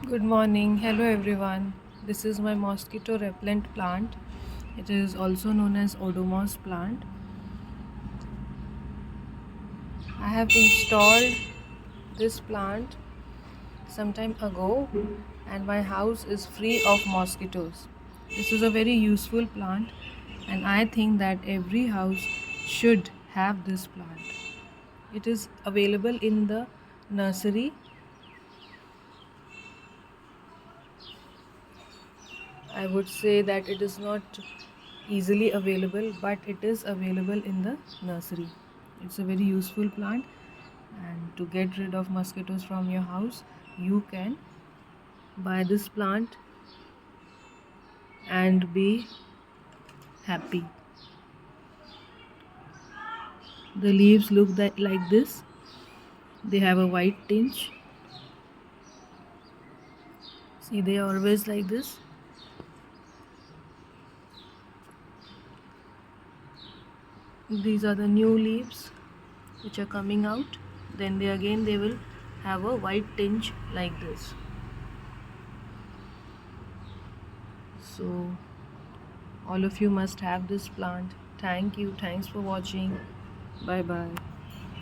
Good morning. Hello everyone. This is my mosquito replent plant. It is also known as odomos plant. I have installed this plant some time ago and my house is free of mosquitoes. This is a very useful plant and I think that every house should have this plant. It is available in the nursery. I would say that it is not easily available, but it is available in the nursery. It's a very useful plant, and to get rid of mosquitoes from your house, you can buy this plant and be happy. The leaves look like this, they have a white tinge. See, they are always like this. These are the new leaves which are coming out. Then they will have a white tinge like this. So all of you must have this plant. Thank you. Thanks for watching. Bye bye.